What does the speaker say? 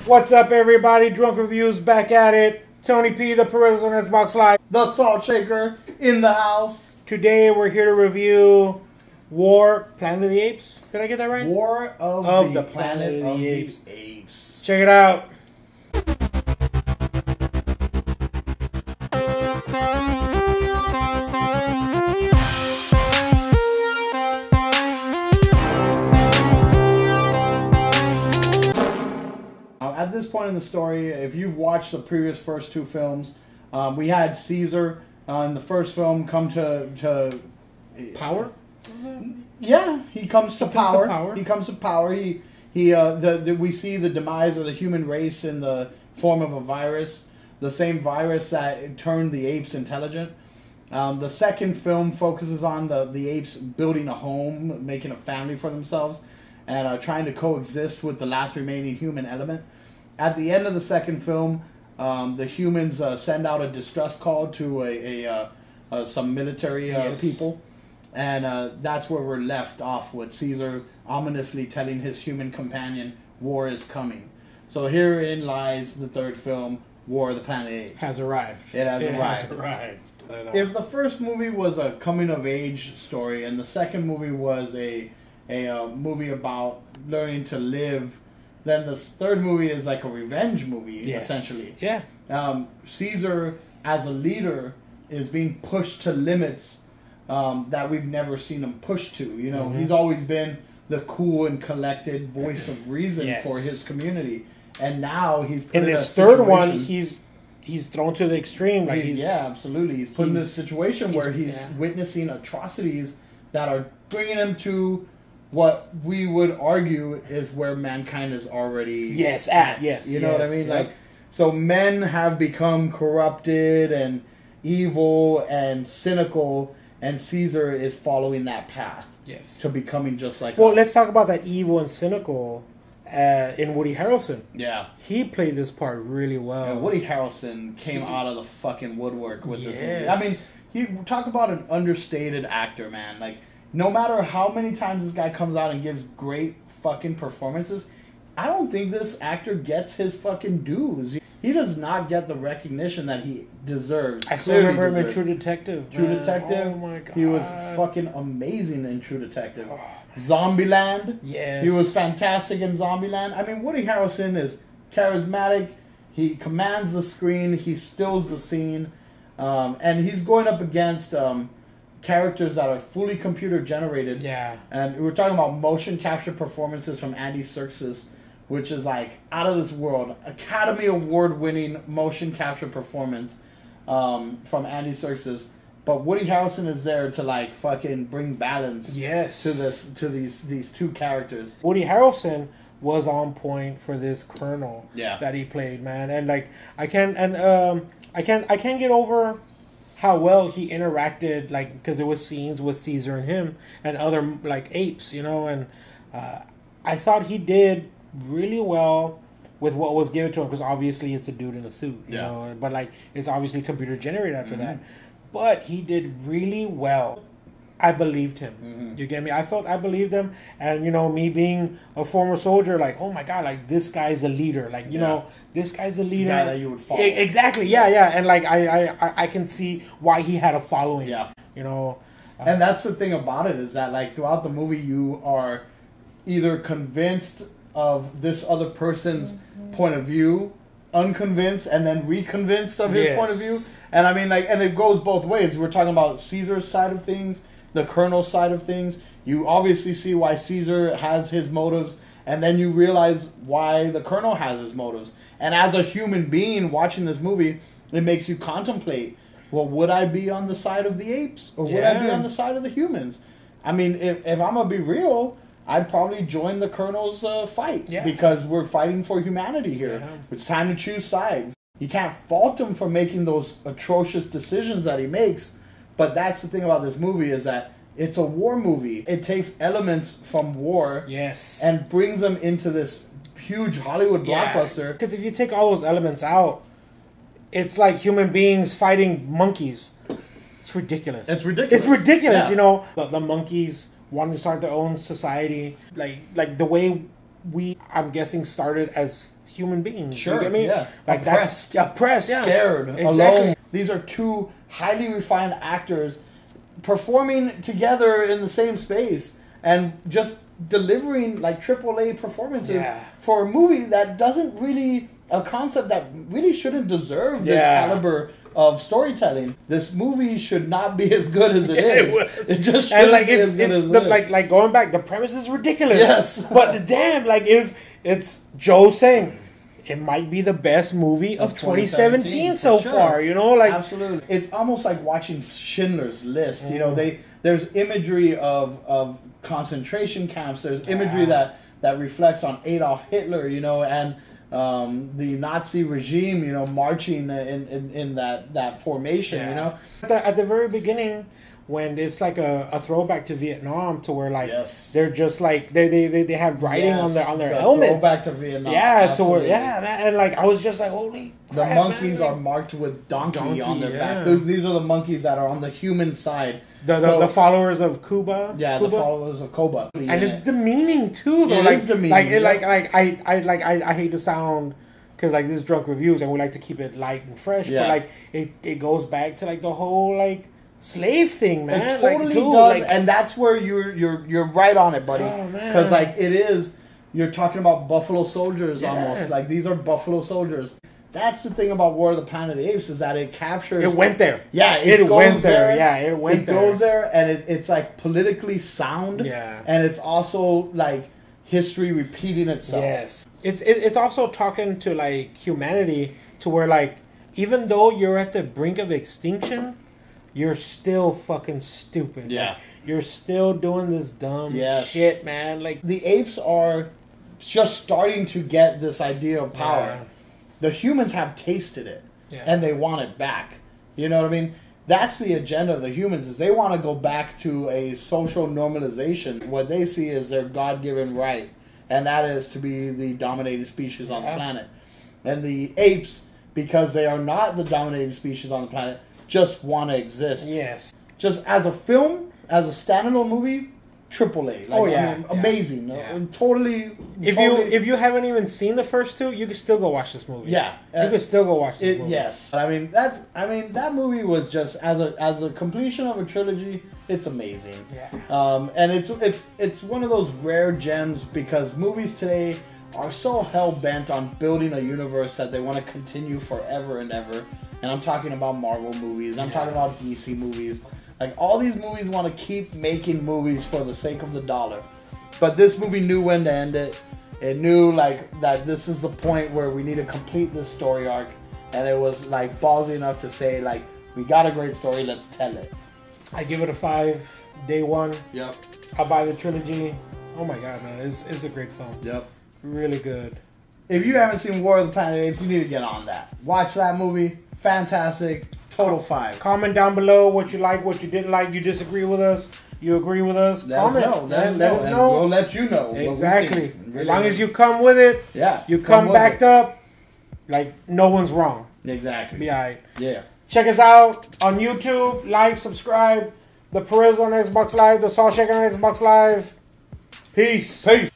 What's up, everybody? Drunk Reviews back at it. Tony P, the Perez on Xbox Live. The Salt Shaker in the house. Today we're here to review Planet of the Apes. Did I get that right? War of the Planet of the Apes. Check it out. At this point in the story, if you've watched the previous first two films, we had Caesar in the first film come to Power? Yeah, he comes to power. He comes to power. We see the demise of the human race in the form of a virus, the same virus that turned the apes intelligent. The second film focuses on the apes building a home, making a family for themselves, and trying to coexist with the last remaining human element. At the end of the second film, the humans send out a distress call to some military people, and that's where we're left off with Caesar ominously telling his human companion, war is coming. So herein lies the third film, War of the Planet of the Apes. Has arrived. It has arrived. If the first movie was a coming-of-age story, and the second movie was a movie about learning to live, then the third movie is like a revenge movie, essentially. Yeah. Caesar, as a leader, is being pushed to limits that we've never seen him pushed to. You know, he's always been the cool and collected voice of reason for his community, and now he's put in this third one. He's thrown to the extreme. Like absolutely. He's put in this situation where he's witnessing atrocities that are bringing him to what we would argue is where mankind is already at. You know what I mean? Like, so men have become corrupted and evil and cynical, and Caesar is following that path. To becoming just like us. Let's talk about that evil and cynical in Woody Harrelson. Yeah. He played this part really well. Yeah, Woody Harrelson came out of the fucking woodwork with this movie. I mean, you talk about an understated actor, man. Like, no matter how many times this guy comes out and gives great fucking performances, I don't think this actor gets his fucking dues. He does not get the recognition that he deserves. I still remember him in True Detective. True Detective. Oh my god. He was fucking amazing in True Detective. Zombieland. Yes. He was fantastic in Zombieland. I mean, Woody Harrelson is charismatic. He commands the screen. He stills the scene. And he's going up against characters that are fully computer generated. Yeah. And we're talking about motion capture performances from Andy Serkis, which is like out of this world. Academy Award winning motion capture performance from Andy Serkis. But Woody Harrelson is there to like fucking bring balance to these two characters. Woody Harrelson was on point for this colonel that he played, man. And like I can't get over how well he interacted, like, because there was scenes with Caesar and him and other like apes, you know, and I thought he did really well with what was given to him, because obviously it's a dude in a suit, you know, but like it's obviously computer generated after that. But he did really well. I believed him. You get me? I believed him, and you know, me being a former soldier, like, oh my god, like this guy's a leader. Like, you know, this guy's a leader. It's a guy that you would follow. Exactly. And like I can see why he had a following. Yeah. You know, and that's the thing about it, is that like throughout the movie you are either convinced of this other person's point of view, unconvinced, and then reconvinced of his point of view. And I mean, like, and it goes both ways. We're talking about Caesar's side of things, the colonel's side of things. You obviously see why Caesar has his motives, and then you realize why the colonel has his motives. And as a human being watching this movie, it makes you contemplate, well, would I be on the side of the apes, or would I be on the side of the humans? I mean, if I'm going to be real, I'd probably join the colonel's fight, because we're fighting for humanity here. It's time to choose sides. You can't fault him for making those atrocious decisions that he makes, but that's the thing about this movie, is that it's a war movie. It takes elements from war and brings them into this huge Hollywood blockbuster. Because if you take all those elements out, it's like human beings fighting monkeys. It's ridiculous. It's ridiculous. It's ridiculous, you know. The monkeys wanting to start their own society. Like the way we, I'm guessing, started as human beings. Sure, you get me? Yeah. Like oppressed, that's oppressed, yeah. Scared, exactly. Alone. These are two highly refined actors performing together in the same space and just delivering like AAA performances for a movie that doesn't really, a concept that really shouldn't deserve this caliber of storytelling. This movie should not be as good as it is. It just and like be it's as good as like going back, the premise is ridiculous. Yes. But damn, like it's Joe saying it might be the best movie of 2017 so far, you know, like absolutely. It's almost like watching Schindler's List. You know, there's imagery of concentration camps. There's imagery that reflects on Adolf Hitler, you know, and the Nazi regime, you know, marching in that formation, you know. At the very beginning, when it's like a throwback to Vietnam, to where like they're just like they have writing on their helmets. Throwback to Vietnam, to where and like I was just like, holy crap, the monkeys man, are marked with donkey on their back. These are the monkeys that are on the human side. The followers of Cuba. Yeah, Cuba? The followers of Cuba. And it's demeaning too, though. It is demeaning. I hate to sound, because like this is drunk reviews and we like to keep it light and fresh, but like it goes back to like the whole like slave thing, man. It totally like, dude, does, like, and that's where you're right on it, buddy. Oh, man. Because like it is, you're talking about buffalo soldiers almost. Like these are buffalo soldiers. That's the thing about War of the Planet of the Apes, is that it captures. It went there. Yeah, it went there. Yeah, it went there. It goes there, and it's like politically sound. Yeah, and it's also like history repeating itself. Yes, it's also talking to like humanity, to where like even though you're at the brink of extinction, you're still fucking stupid. Yeah, like, you're still doing this dumb shit, man. Like the apes are just starting to get this idea of power. Yeah. The humans have tasted it, and they want it back. You know what I mean? That's the agenda of the humans, is they want to go back to a social normalization. What they see is their God-given right, and that is to be the dominating species on the planet. And the apes, because they are not the dominating species on the planet, just want to exist. Yes. Just as a film, as a standalone movie, AAA. Like, I mean, amazing. Totally. If you haven't even seen the first two, you can still go watch this movie. Yeah, you can still go watch this movie. Yes, I mean that movie was just as a completion of a trilogy. It's amazing. Yeah. And it's one of those rare gems, because movies today are so hell bent on building a universe that they want to continue forever and ever. And I'm talking about Marvel movies. I'm talking about DC movies. Like, all these movies want to keep making movies for the sake of the dollar. But this movie knew when to end it. It knew, like, that this is the point where we need to complete this story arc. And it was, like, ballsy enough to say, like, we got a great story, let's tell it. I give it a 5, day one. Yep. I'll buy the trilogy. Oh my god, man. It's a great film. Yep. Really good. If you haven't seen War of the Planet of the Apes, you need to get on that. Watch that movie. Fantastic. Total 5. Comment down below what you like, what you didn't like. You disagree with us? You agree with us? Comment. Let us know. We'll let you know. Exactly. As long as you come with it. Yeah. You come backed up. Like, no one's wrong. Exactly. Be alright. Yeah. Check us out on YouTube. Like, subscribe. The Perez on Xbox Live. The Salt Shaker on Xbox Live. Peace. Peace.